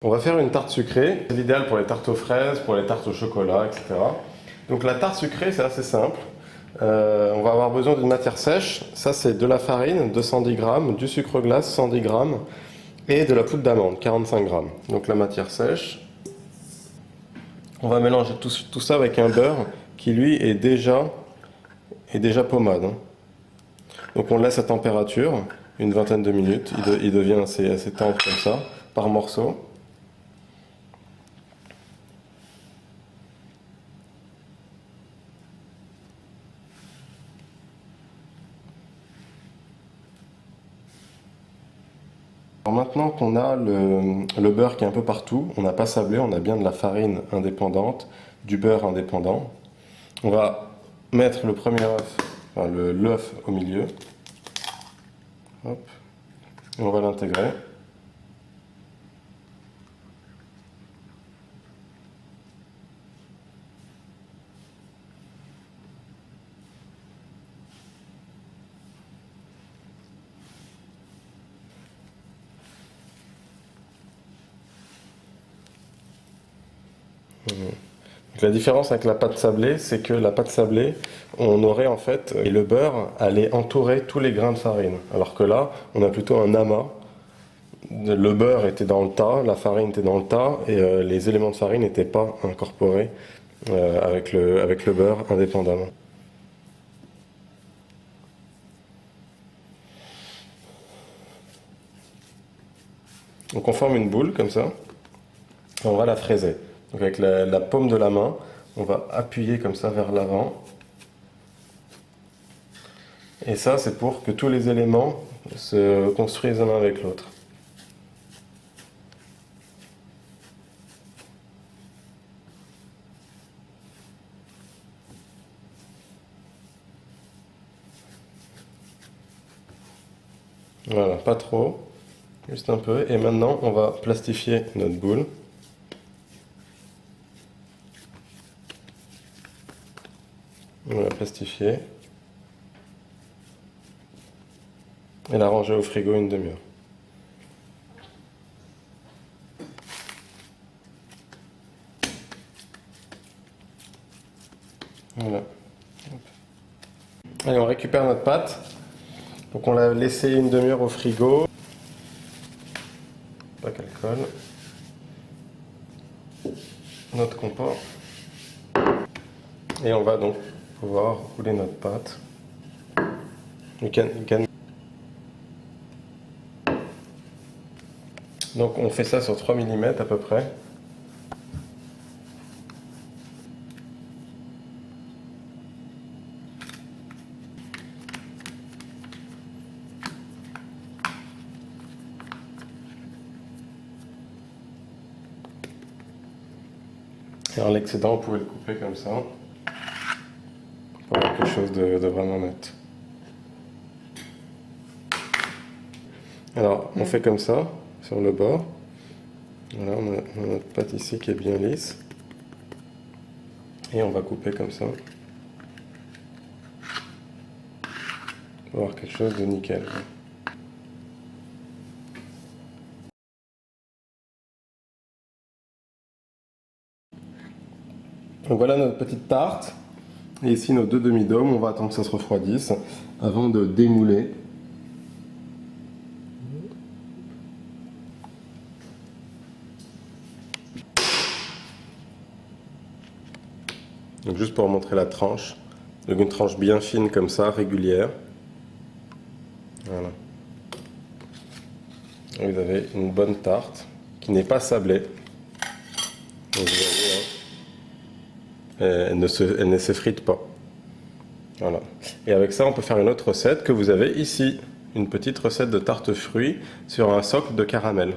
On va faire une tarte sucrée. C'est l'idéal pour les tartes aux fraises, pour les tartes au chocolat, etc. Donc la tarte sucrée, c'est assez simple. On va avoir besoin d'une matière sèche. Ça, c'est de la farine, 210 grammes, du sucre glace, 110 grammes, et de la poudre d'amande, 45 grammes. Donc la matière sèche. On va mélanger tout ça avec un beurre qui, lui, est déjà pommade. Donc on le laisse à température, une vingtaine de minutes. Il devient assez tendre comme ça, par morceaux. Alors maintenant qu'on a le beurre qui est un peu partout, on n'a pas sablé, on a bien de la farine indépendante, du beurre indépendant. On va mettre le premier œuf, enfin l'œuf au milieu. Hop. Et on va l'intégrer. Donc la différence avec la pâte sablée, c'est que la pâte sablée, on aurait en fait, et le beurre allait entourer tous les grains de farine. Alors que là, on a plutôt un amas. Le beurre était dans le tas, la farine était dans le tas, et les éléments de farine n'étaient pas incorporés avec le beurre indépendamment. Donc on forme une boule comme ça, et on va la fraiser. Donc avec la paume de la main, on va appuyer comme ça vers l'avant. Et ça, c'est pour que tous les éléments se construisent l'un avec l'autre. Voilà, pas trop, juste un peu. Et maintenant, on va plastifier notre boule. On va la plastifier. Et la ranger au frigo une demi-heure. Voilà. Allez, on récupère notre pâte. Donc on l'a laissé une demi-heure au frigo. Pas qu'elle colle. Notre compas. Et on va donc pouvoir rouler notre pâte. Donc on fait ça sur 3 mm à peu près. Et alors l'excédent, vous pouvez le couper comme ça, pour avoir quelque chose de vraiment net. Alors, on fait comme ça, sur le bord. Voilà, on a notre pâte ici qui est bien lisse. Et on va couper comme ça, pour avoir quelque chose de nickel. Donc voilà notre petite tarte. Et ici nos deux demi-dômes, on va attendre que ça se refroidisse avant de démouler. Donc juste pour montrer la tranche. Donc une tranche bien fine comme ça, régulière. Voilà. Et vous avez une bonne tarte qui n'est pas sablée. Donc vous voyez, hein, elle ne s'effrite pas. Voilà. Et avec ça, on peut faire une autre recette que vous avez ici. Une petite recette de tarte fruits sur un socle de caramel.